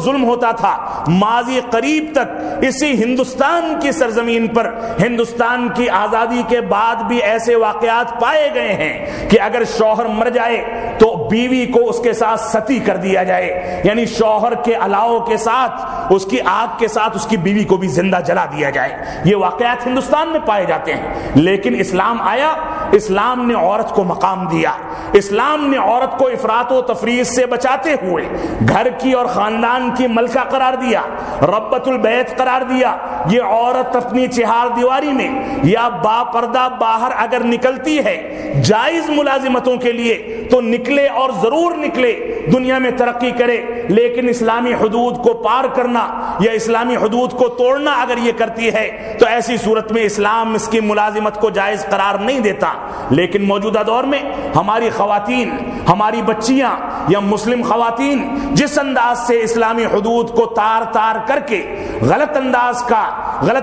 Speaker 2: ظلم ہوتا تھا۔ ماضی قریب تک اسی ہندوستان کی سرزمین پر ہندوستان کی آزادی کے بعد بھی ایسے واقعات پائے گئے ہیں کہ اگر شوہر مر جائے تو بیوی کو اس کے ساتھ ستی کر دیا جائے، یعنی شوہر کے علاوہ کے ساتھ، اس کی آگ کے ساتھ اس کی بیوی کو بھی زندہ جلا دیا جائے۔ یہ واقعات ہندوستان میں پائے جاتے ہیں، لیکن اسلام آیا، اسلام نے عورت کو مقام دیا، اسلام نے عورت کو افراط و تفریط سے بچاتے ہوئے گھر کی اور خاندان کی ملکہ قرار دیا، ربۃ البیت قرار دیا۔ یہ عورت اپنی چہار دیواری میں یا با پردہ باہر اگر نکلتی ہے جائز ملازمتوں کے لیے تو نکلے اور ضرور نکلے، دنیا میں ترقی کرے، لیکن اسلامی حدود کو پار کرنا یا اسلامی حدود کو توڑنا اگر یہ کرتی ہے تو ایسی صورت میں اسلام اس کی ملازمت کو جائز قرار نہیں دیتا۔ لیکن موجودہ دور میں ہماری خواتین، ہماری بچیاں یا مسلم خواتین جس انداز سے اسلامی حدود کو تار تار کر کے غلط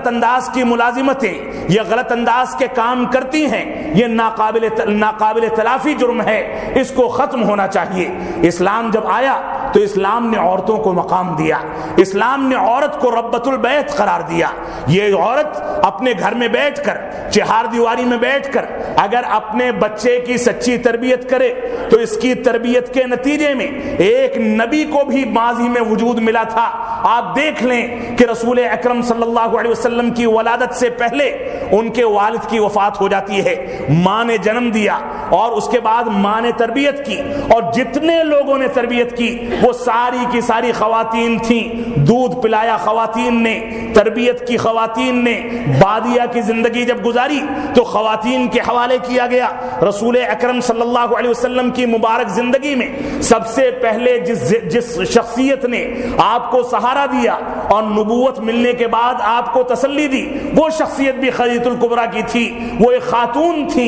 Speaker 2: انداز کی ملازمتیں یا غلط انداز کے کام کرتی ہیں، یہ ناقابل تلافی جرم ہے، اس کو ختم ہونا چاہیے۔ اسلام جب آیا تو اسلام نے عورتوں کو مقام دیا، اسلام نے عورت کو ربۃ البیت قرار دیا۔ یہ عورت اپنے گھر میں بیٹھ کر، چہار دیواری میں بیٹھ کر اگر اپنے بچے کی سچی تربیت کرے تو اس کی تربیت کے نتیجے میں ایک نبی کو بھی ماضی میں وجود ملا تھا، آپ دیکھ لیں کہ رسول اکرم صلی اللہ علیہ وسلم کی ولادت سے پہلے ان کے والد کی وفات ہو جاتی ہے، ماں نے جنم دیا اور اس کے بعد ماں نے تربیت کی، اور جتنے لوگوں نے تربیت کی وہ ساری کی ساری خواتین تھیں، دودھ پلایا خواتین نے، تربیت کی خواتین نے، بادیہ کی زندگی جب گزاری تو خواتین کے حوالے کیا گیا۔ رسول اکرم صلی اللہ علیہ وسلم کی مبارک زندگی میں سب سے پہلے جس شخصیت نے آپ کو سہارا دیا اور نبوت ملنے کے بعد آپ کو تسلی دی، وہ شخصیت بھی خدیجہ الکبریٰ کی تھی۔ وہ ایک خاتون تھی،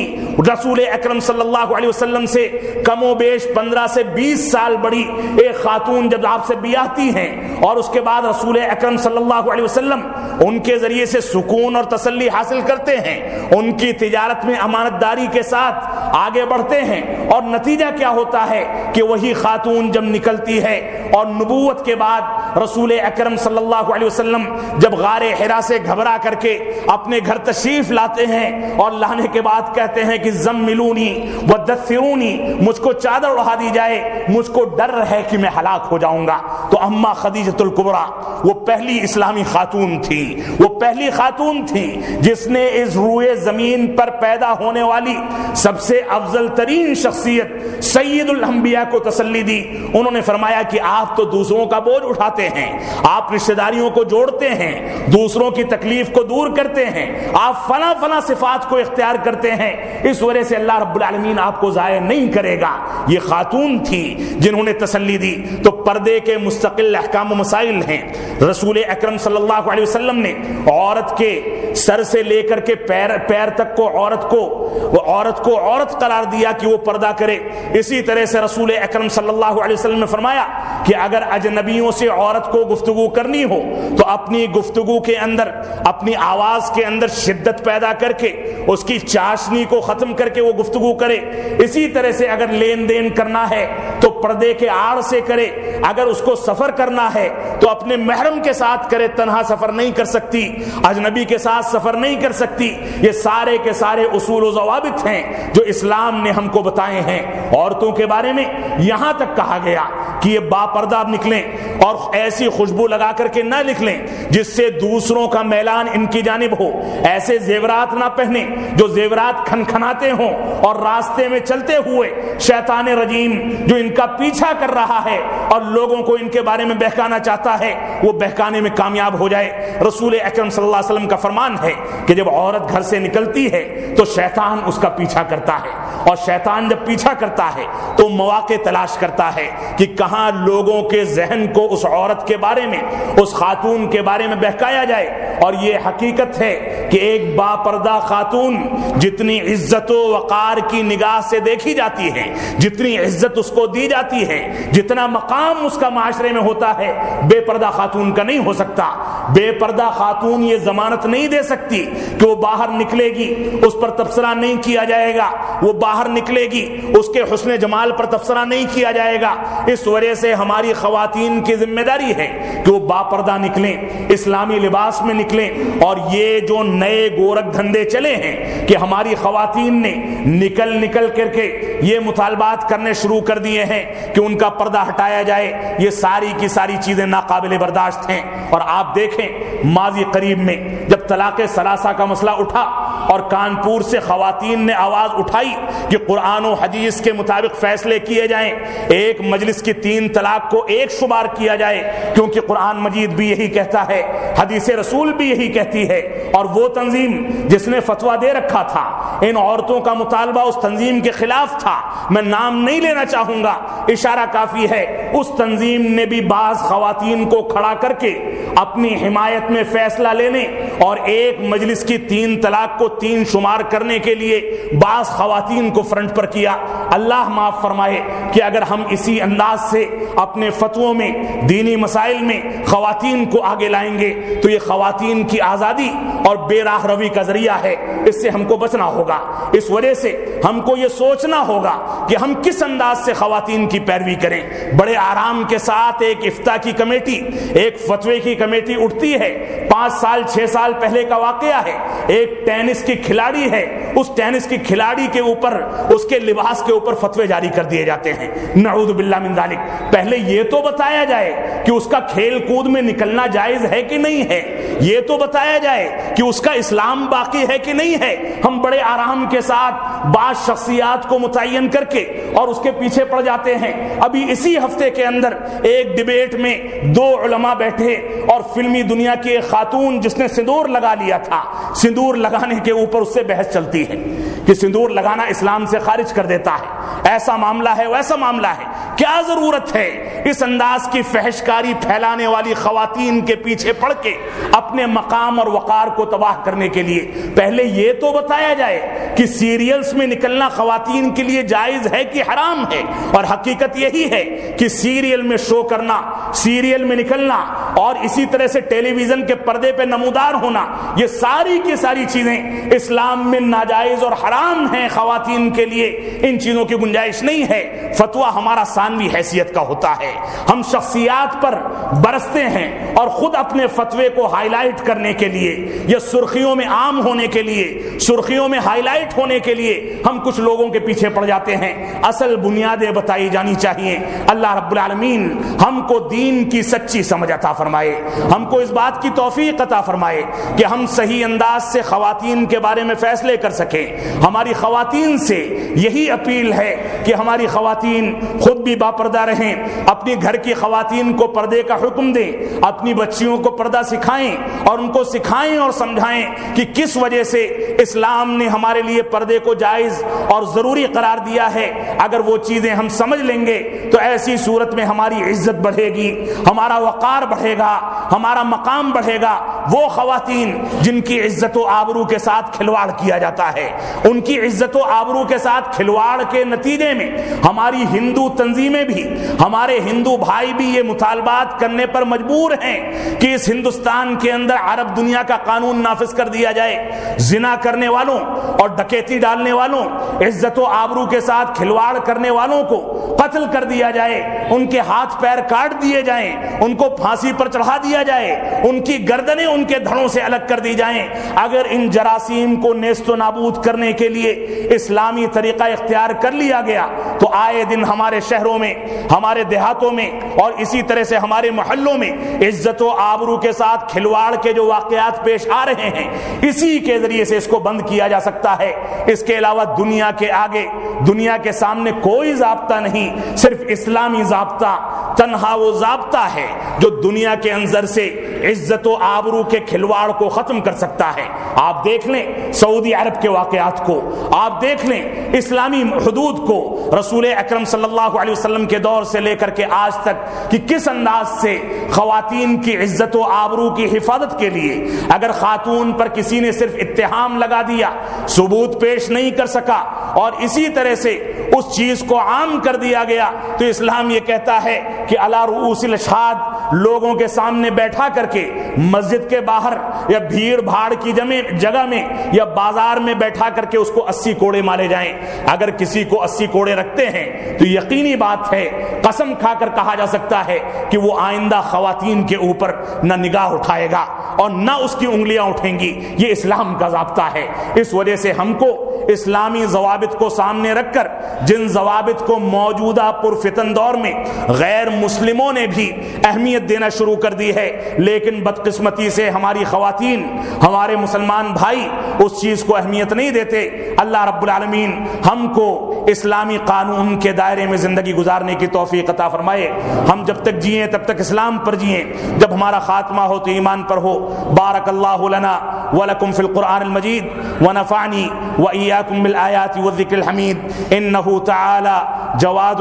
Speaker 2: رسول اکرم صلی اللہ علیہ وسلم سے کم و بیش 15 سے 20 سال بڑی ایک خاتون جب آپ سے بیاہتی ہیں اور اس کے بعد رسول اکرم صلی اللہ علیہ وسلم ان کے ذریعے سے سکون اور تسلی حاصل کرتے ہیں، ان کی تجارت میں امانت داری کے ساتھ آگے بڑھتے ہیں، اور نتیجہ کیا ہوتا ہے کہ وہی خاتون جب نکلتی ہے اور نبوت کے بعد رسول اکرم صلی اللہ علیہ وسلم جب غار حرا سے گھبرا کر کے اپنے گھر تشریف لاتے ہیں اور لانے کے بعد کہتے ہیں کہ زملونی ودثرونی، مجھ کو چادر اڑا دی جائے، مجھ کو ڈر ہے کہ میں ہلاک ہو جاؤں گا، تو اما خدیجہ الکبریٰ وہ پہلی اسلامی خاتون تھی، وہ پہلی خاتون تھی جس نے اس روئے زمین پر پیدا ہونے والی سب سے افضل ترین شخصیت سید الانبیاء کو تسلی دی۔ انہوں نے فرمایا کہ آپ تو دوسروں کا بوجھ اٹھاتے ہیں، آپ رشتہ داریوں کو جوڑتے ہیں، دوسروں کی تکلیف کو دور کرتے ہیں، آپ فلاں فلاں صفات کو اختیار کرتے ہیں، اس وجہ سے اللہ رب العالمین آپ کو ضائع نہیں کرے گا۔ یہ خاتون تھی جنہوں نے تسلی دی۔ تو پردے کے مستقل احکام و مسائل ہیں۔ رسول اکرم صلی اللہ علیہ وسلم نے عورت کے سر سے لے کر کے پیر تک کو عورت کو عورت قرار دیا کہ وہ پردہ کرے۔ اسی طرح سے رسول اکرم صلی اللہ علیہ وسلم نے فرمایا کہ اگر اجنبیوں سے عورت کو گفتگو کرنی ہو تو اپنی گفتگو کے اندر، اپنی آواز کے اندر شدت پیدا کر کے اس کی چاشنی کو ختم کر کے وہ گفتگو کرے۔ اسی طرح سے اگر لین دین کرنا ہے تو پردے کے آڑ سے کرے، اگر اس کو سفر کرنا ہے تو اپنے محرم کے ساتھ کرے، تنہا سفر نہیں کر سکتی، اجنبی کے ساتھ سفر نہیں کر سکتی۔ یہ سارے کے سارے اصول و ضوابط ہیں جو اسلام نے ہم کو بتائے ہیں۔ عورتوں کے بارے میں یہاں تک کہا گیا کہ یہ با پردہ نکلیں اور ایسی خوشبو لگا کر کے نہ نکلیں جس سے دوسروں کا میلان ان کی جانب ہو، ایسے زیورات نہ پہنیں جو زیورات کھنکھناتے ہوں اور راستے میں چلتے ہوئے شیطان رجیم جو ان کا پیچھا کر رہا ہے اور لوگوں کو ان کے بارے میں بہکانا چاہتا ہے وہ بہکانے میں کامیاب ہو جائے۔ رسول اکرم صلی اللہ علیہ وسلم کا فرمان ہے کہ جب عورت گھر سے نکلتی ہے تو شیطان اس کا پیچھا کرتا ہے، اور شیطان جب پیچھا کرتا ہے تو مواقع تلاش کرتا ہے کہ کہاں لوگوں کے ذہن کو اس عورت کے بارے میں، اس خاتون کے بارے میں بہکایا جائے۔ اور یہ حقیقت ہے کہ ایک با پردہ خاتون جتنی عزت و وقار کی نگاہ سے دیکھی جاتی ہے، جتنی عزت اس کو دی جاتی ہے، جتنا مقام اس کا معاشرے میں ہوتا ہے، بے پردہ خاتون کا نہیں ہو سکتا۔ بے پردہ خاتون یہ ضمانت نہیں دے سکتی کہ وہ باہر نکلے گی اس پر تبصرہ نہیں کیا جائے گا، وہ باہر نکلے گی اس کے حسن جمال پر تبصرہ نہیں کیا جائے گا۔ اس وجہ سے ہماری خواتین کی ذمہ داری ہے کہ وہ با پردہ نکلیں، اسلامی لباس میں نکلیں۔ اور یہ جو نئے گورکھ دھندے چلے ہیں کہ ہماری خواتین نے نکل کر کے یہ مطالبات کرنے شروع کر دیے ہیں کہ ان کا پردہ ہٹایا جائے، یہ ساری کی ساری چیزیں ناقابل برداشت ہیں۔ اور آپ دیکھیں ماضی قریب میں جب طلاق ثلاثہ کا مسئلہ اٹھا اور کانپور سے خواتین نے آواز اٹھائی کہ قرآن و حدیث کے مطابق فیصلے کیے جائیں، ایک مجلس کی 3 طلاق کو ایک شمار کیا جائے، کیونکہ قرآن مجید بھی یہی کہتا ہے، حدیث رسول بھی یہی کہتی ہے، اور وہ تنظیم جس نے فتویٰ دے رکھا تھا ان عورتوں کا مطالبہ اس تنظیم کے خلاف تھا، میں نام نہیں لینا چاہوں گا، اشارہ کافی ہے، اس تنظیم نے بھی بعض خواتین کو کھڑا کر کے اپنی حمایت میں فیصلہ لینے اور ایک مجلس کی 3 طلاق کو 3 شمار کرنے کے لیے بعض خواتین کو فرنٹ پر کیا۔ اللہ معاف فرمائے کہ اگر ہم اسی انداز سے اپنے فتووں میں، دینی مسائل میں خواتین کو آگے لائیں گے تو یہ خواتین کی آزادی اور بے راہ روی کا ذریعہ ہے، اس سے ہم کو بچنا ہوگا۔ اس وجہ سے ہم کو یہ سوچنا ہوگا کہ ہم کس انداز سے خواتین کی پیروی کریں۔ بڑے آرام کے ساتھ ایک افتاء کی کمیٹی، ایک فتوے کی کمیٹی اٹھتی ہے، 5 سال 6 سال پہلے کا واقعہ ہے، ایک ٹینس کی کھلاڑی ہے، اس ٹینس کی کھلاڑی کے اوپر اس کے لباس کے اوپر فتوے جاری کر دیے جاتے ہیں، نعوذ باللہ من ذالک۔ پہلے یہ تو بتایا جائے کہ اس کا کھیل کود میں نکلنا جائز ہے کہ نہیں ہے، یہ تو بتایا جائے کہ اس کا اسلام باقی ہے کہ نہیں ہے۔ ہم بڑے آرام کے ساتھ بعض شخصیات کو متعین کر کے اور اس کے پیچھے پڑ جاتے ہیں۔ ابھی اسی ہفتے کے اندر ایک ڈیبیٹ میں دو علماء بیٹھے اور فلمی دنیا کی ایک خاتون جس نے سندور لگا لیا تھا، سندور لگانے کے اوپر اس سے بحث چلتی ہے کہ سندور لگانا اسلام سے خارج کر دیتا ہے، ایسا معاملہ ہے ویسا معاملہ ہے۔ کیا ضرورت ہے اس انداز کی فحشکاری پھیلانے والی خواتین کے پیچھے پڑ کے اپنے مقام اور وقار کو تباہ کرنے کے لیے؟ پہلے یہ تو بتایا جائے کہ سیریلز میں نکلنا خواتین کے لیے جائز ہے کہ حرام ہے، اور حقیقت یہی ہے کہ سیریل میں شو کرنا، سیریل میں نکلنا اور اسی طرح سے ٹیلی ویژن کے پردے پہ نمودار ہونا، یہ ساری کی ساری چیزیں اسلام میں ناجائز اور حرام ہیں۔ خواتین کے لیے ان چیزوں کی گنجائش نہیں ہے۔ فتویٰ ہمارا ثانوی حیثیت کا ہوتا ہے، ہم شخصیات پر برستے ہیں اور خود اپنے فتوے کو ہائی لائٹ کرنے کے لیے یا سرخیوں میں عام ہونے کے لیے، سرخیوں میں ہائی لائٹ ہونے کے لیے ہم کچھ لوگوں کے پیچھے پڑ جاتے ہیں۔ اصل بنیادیں بتائی جانی چاہیے۔ اللہ رب العالمین ہم کو دین کی سچی سمجھ عطا فرمائے، ہم کو اس بات کی توفیق عطا فرمائے کہ ہم صحیح انداز سے خواتین کے بارے میں فیصلے کر سکیں۔ ہماری خواتین سے یہی اپیل ہے کہ ہماری خواتین خود بھی باپردہ رہیں، اپنی گھر کی خواتین کو پردے کا حکم دیں، اپنی بچیوں کو پردہ سکھائیں اور ان کو سکھائیں اور سمجھائیں کہ کس وجہ سے اسلام نے ہمارے لیے پردے کو جائز اور ضروری قرار دیا ہے۔ اگر وہ چیزیں ہم سمجھ لیں گے تو ایسی صورت میں ہماری عزت بڑھے گی، ہمارا وقار بڑھے گا، ہمارا مقام بڑھے گا۔ وہ خواتین جن کی عزت و آبرو کے ساتھ کھلواڑ کیا جاتا ہے، ان کی عزت و آبرو کے ساتھ کھلواڑ کے نتیجے میں ہماری ہندو تنظیمیں بھی، ہمارے ہندو بھائی بھی یہ مطالبات کرنے پر مجبور ہیں کہ اس ہندوستان کے اندر عرب دنیا کا قانون نافذ کر دیا جائے۔ زنا کرنے والوں اور ڈکیتی ڈالنے والوں، عزت و آبرو کے ساتھ کھلواڑ کرنے والوں کو قتل کر دیا جائے، ان کے ہاتھ پیر کاٹ دیے جائیں، ان کو پھانسی پر چڑھا دیا جائے، ان کی گردنیں ان کے دھڑوں سے الگ کر دی جائیں۔ اگر ان جراثیم کو نیست و نابود کرنے کے لیے اسلامی طریقہ اختیار کر لیا گیا تو آئے دن ہمارے شہروں میں، ہمارے دیہاتوں میں اور اسی طرح سے ہمارے محلوں میں عزت و آبرو کے ساتھ کھلواڑ کے جو واقعات پیش آ رہے ہیں، اسی کے ذریعے سے اس کو بند کیا جا سکتا ہے۔ اس کے علاوہ دنیا کے آگے، دنیا کے سامنے کوئی ضابطہ نہیں، صرف اسلامی ضابطہ تنہا وہ ضابطہ ہے جو دنیا کے اندر سے عزت و آبرو کے کھلواڑ کو ختم کر سکتا ہے۔ آپ دیکھ لیں سعودی عرب کے واقعات کو، آپ دیکھ لیں اسلامی حدود کو، رسول اکرم صلی اللہ علیہ وسلم کے دور سے لے کر کے آج تک کہ کس انداز سے خواتین کی عزت و آبرو کی حفاظت کے لیے اگر خاتون پر کسی نے صرف اتہام لگا دیا، ثبوت پیش نہیں کر سکا اور اسی طرح سے اس چیز کو عام کر دیا گیا، تو اسلام یہ کہتا ہے کہ علی رؤوس الاشہاد، لوگوں کے سامنے بیٹھا کر کے مسجد کے باہر یا بھیڑ بھاڑ کی جگہ میں یا بازار میں بیٹھا کر کے اس کو 80 کوڑے مارے جائیں۔ اگر کسی کو 80 کوڑے رکھتے ہیں تو یقینی بات ہے، قسم کھا کر کہا جا سکتا ہے کہ وہ آئندہ خواتین کے اوپر نہ نگاہ اٹھائے گا اور نہ اس کی انگلیاں اٹھیں گی۔ یہ اسلام کا ضابطہ ہے۔ اس وجہ سے ہم کو اسلامی ضوابط کو سامنے رکھ کر، جن ضوابط کو موجودہ پرفتن دور میں غیر مسلموں نے بھی اہمیت دینا شروع کر دی ہے، لیکن بدقسمتی سے ہماری خواتین، ہمارے مسلمان بھائی اس چیز کو اہمیت نہیں دیتے۔ اللہ رب العالمین ہم کو اسلامی قانون کے دائرے میں زندگی گزارنے کی توفیق عطا فرمائے۔ ہم جب تک جئیں تب تک اسلام پر جئیں، جب ہمارا خاتمہ ہو تو ایمان پر ہو۔ بارک اللہ لنا ولکم فی القرآن المجید ونفعنی وإیاکم بالآیات والذکر الحمید، انہ تعالی جواد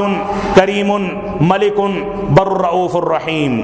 Speaker 2: کریم ملک بر الرؤوف الرحیم۔